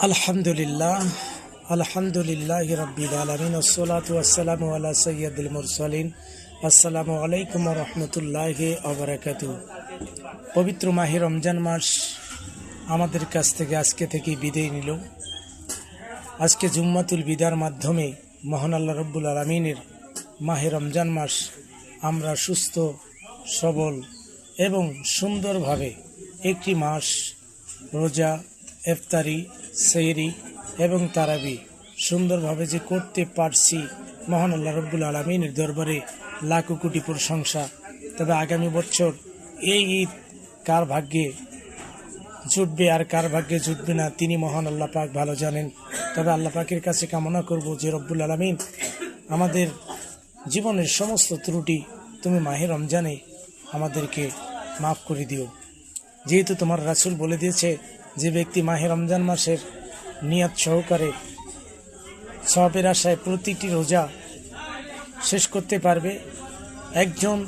আলহামদুলিল্লাহ আলহামদুলিল্লাহি রাব্বিল আলামিন ওয়াসসালাতু ওয়াসসালামু আলা সাইয়্যিদিল মুরসালিন। আসসালামু আলাইকুম ওয়া রাহমাতুল্লাহি ওয়া বারাকাতুহু। পবিত্র মাহে রমজান মাস আমাদের কাছ থেকে আজকে থেকে বিদায় নিল। আজকে জুম্মাতুল বিদার মাধ্যমে মহান আল্লাহ রাব্বুল আলামিনের মাহে রমজান মাস আমরা সুস্থ সবল এবং সুন্দরভাবে একটি মাস রোজা, ইফতারি, সেহরি এবং তারাবি সুন্দরভাবে যে করতে পারছি, মহান আল্লাহ রাব্বুল আলামিনের দরবারে লাখো কোটি প্রশংসা। তবে আগামী বছর এই ঈদ কার ভাগ্যে জুটবে আর কার ভাগ্যে জুটবে না তিনি মহান আল্লাহ পাক ভালো জানেন। তবে আল্লাহ পাকের কাছে কামনা করব যে রব্বুল আলামিন আমাদের জীবনের সমস্ত ত্রুটি তুমি মাহে রমজানে আমাদেরকে মাফ করে দিও। যেহেতু তোমার রাসূল বলে দিয়েছে যে ব্যক্তি মাহে রমজান মাসের নিয়ত সহকারে সওয়াবের আশায় প্রতিটি রোজা শেষ করতে পারবে, একজন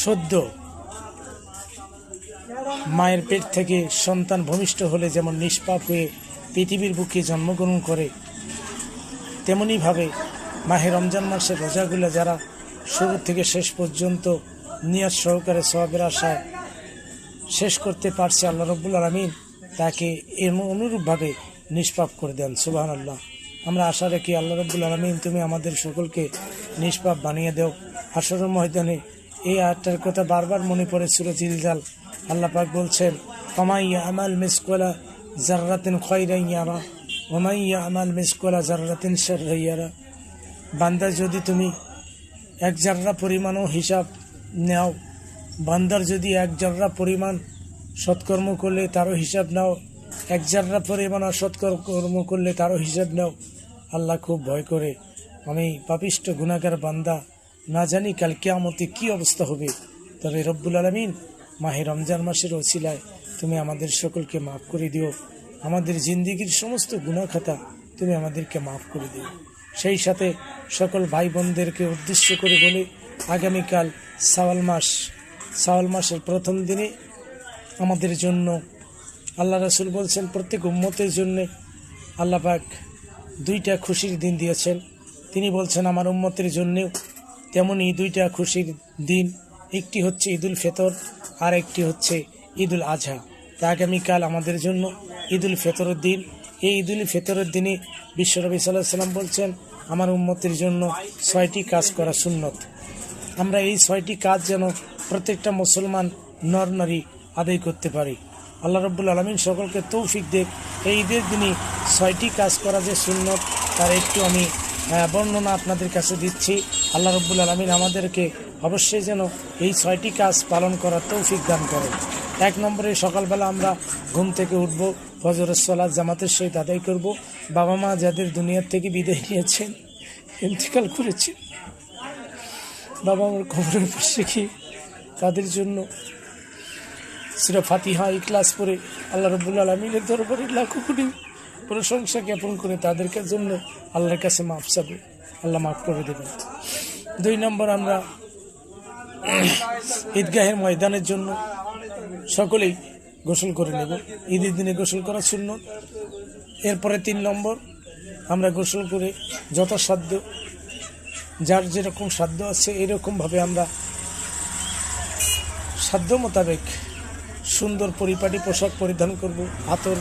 সদ্য মায়ের পেট থেকে সন্তান ভূমিষ্ঠ হলে যেমন নিষ্পাপ হয়ে পৃথিবীর বুকে জন্মগ্রহণ করে, তেমনিভাবে মাহে রমজান মাসের রোজাগুলো যারা শুরু থেকে শেষ পর্যন্ত নিয়ত সহকারে সওয়াবের আশায় শেষ করতে পারছে, আল্লাহ রাব্বুল আলামিন তাকে অনুরূপভাবে নিষ্পাপ করে দেন। সুবহানাল্লাহ। আমরা আশা রাখি আল্লাহ রাব্বুল আলামিন তুমি আমাদের সকলকে নিষ্পাপ বানিয়ে দাও। হাশরের ময়দানে এই আয়াতটার কথা বারবার মনে পড়ে সূরা জিলজাল। আল্লাহ পাক বলছেন, ফামান ইয়ামাল মিসকালা যাররাতিন খায়রান ইয়ারা ওয়া মান ইয়ামাল মিসকালা যাররাতিন শাররান ইয়ারা। বান্দা যদি তুমি এক জাররা পরিমাণও হিসাব নাও, বান্দার যদি এক জাররা পরিমাণ সৎকর্ম করলে তারও হিসাব নাও, এক জাররা পরিমাণ অসৎকর্ম করলে তারও হিসাব নাও। আল্লাহ খুব ভয় করে, আমি পাপিষ্ঠ গুনাহগার বান্দা, না জানি কাল কিয়ামতে কি অবস্থা হবে। তবে রব্বুল আলামিন মাহে রমজান মাসের ওসিলায় তুমি আমাদের সকলকে মাফ করে দিও। আমাদের জিন্দেগির সমস্ত গুনাহ খাতা তুমি আমাদেরকে মাফ করে দিও। সেই সাথে সকল ভাই বোনদেরকে উদ্দেশ্য করে বলে, আগামীকাল শাওয়াল মাসের প্রথম দিনে আমাদের জন্য আল্লাহ রাসূল বলছেন প্রত্যেক উম্মতের জন্য আল্লাহ পাক দুইটা খুশির দিন দিয়েছেন। তিনি বলছেন আমার উম্মতের জন্যেও তেমনই দুইটা খুশির দিন, একটি হচ্ছে ঈদুল ফিতর আর একটি হচ্ছে ঈদুল আজহা। তা আগামীকাল আমাদের জন্য ঈদুল ফিতরের দিন। এই ঈদুল ফিতরের দিনে বিশ্বনবী সাল্লাল্লাহু আলাইহি ওয়াসাল্লাম বলছেন আমার উম্মতের জন্য 6টি কাজ করা সুন্নত। আমরা এই 6টি কাজ যেন প্রত্যেকটা মুসলমান নর নারী আদায় করতে পারি। আল্লাহ রাব্বুল আলামিন সকলকে তৌফিক দেখ। এই ঈদের দিনে 6টি কাজ করা যে সুন্নত তার একটু আমি বর্ণনা আপনাদের কাছে দিচ্ছি। আল্লাহ রাব্বুল আলামিন আমাদেরকে অবশ্যই যেন এই 6টি কাজ পালন করার তৌফিক দান করেন। 1 নম্বরে সকালবেলা আমরা ঘুম থেকে উঠব, ফজরের সালাত জামাতের সহিত আদায় করব। বাবা মা যাদের দুনিয়ার থেকে বিদায় নিয়েছেন, ইন্তেকাল করেছেন, বাবা আমার কবরের পাশে গিয়ে তাদের জন্য সূরা ফাতিহা ইখলাস পড়ে আল্লাহ রাব্বুল আলামিনের দরবারে লাখো কোটি প্রশংসা জ্ঞাপন করে তাদেরকে জন্য আল্লাহর কাছে মাফ চাবে, আল্লাহ মাফ করে দেবেন। 2 নম্বর আমরা ঈদগাহের ময়দানের জন্য সকলেই গোসল করে নেব। ঈদের দিনে গোসল করা সুন্নত। এরপরে 3 নম্বর আমরা গোসল করে যথাসাধ্য যার যেরকম সাধ্য আছে এরকমভাবে আমরা সাধ্য মোতাবেক সুন্দর পরিপাটি পোশাক পরিধান করব, আতর,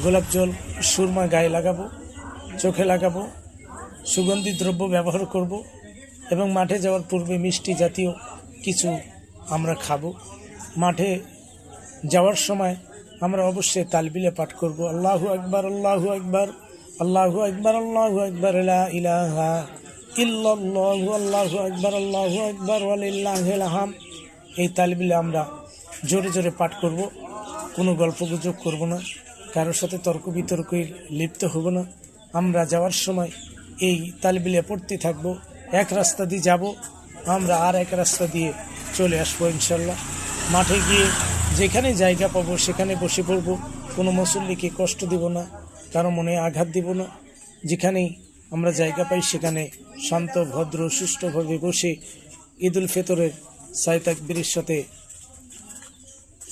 গোলাপ জল, সুরমা গায়ে লাগাবো, চোখে লাগাবো, সুগন্ধি দ্রব্য ব্যবহার করব এবং মাঠে যাওয়ার পূর্বে মিষ্টি জাতীয় কিছু আমরা খাবো। মাঠে যাওয়ার সময় আমরা অবশ্যই তালবিলে পাঠ করব, আল্লাহু আকবার আল্লাহু আকবার আল্লাহু আকবার আল্লাহু আকবার লা ইলাহা ইল্লাল্লাহু আল্লাহু আকবার আল্লাহু আকবার ওয়া লিল্লাহিল হামদ। এই তালবিলে আমরা জোরে জোরে পাঠ করব, কোনো গল্পগুজব করব না, কারোর সাথে তর্ক বিতর্কে লিপ্ত হব না। আমরা যাওয়ার সময় এই তালবিলে পড়তে থাকব। এক রাস্তা দিয়ে যাব আমরা, আর এক রাস্তা দিয়ে চলে আসবো ইনশাল্লাহ। মাঠে গিয়ে যেখানে জায়গা পাবো সেখানে বসে পড়ব, কোনো মুসল্লিকে কষ্ট দিব না, কারো মনে আঘাত দিব না। যেখানেই আমরা জায়গা পাই সেখানে শান্ত ভদ্র সুষ্ঠুভাবে বসে ঈদুল ফিতরের সাই তাকবীরের সাথে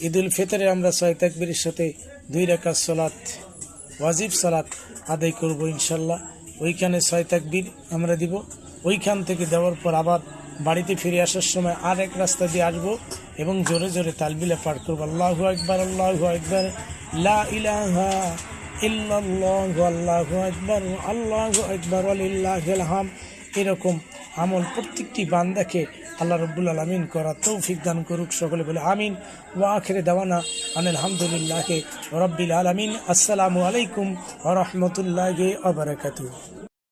ঈদুল ফিতরে আমরা 6 তাকবীরের সাথে 2 রাকাত সালাত ওয়াজিব সালাত আদায় করব ইনশাআল্লাহ। ওইখানে 6 তাকবীর আমরা দিব। ওইখান থেকে দেওয়ার পর আবার বাড়িতে ফিরে আসার সময় আর এক রাস্তা দিয়ে আসবো এবং জোরে জোরে তালবিলা পাঠ করবো, আল্লাহু আকবার, আল্লাহু আকবার, লা ইলাহা ইল্লাল্লাহু, আল্লাহু আকবার, আল্লাহু আকবার, ওয়ালিল্লাহিল হামদ। এরকম আমল প্রত্যেকটি বান্দাকে আল্লাহ রাব্বুল আলামিন করার তৌফিক দান করুক। সকলে বলে আমিন। ওয়া আখিরে দাওয়ানা আনিল হামদুলিল্লাহি রাব্বিল আলামিন। আসসালামু আলাইকুম ওয়া রাহমাতুল্লাহি ওয়া বারাকাতুহু।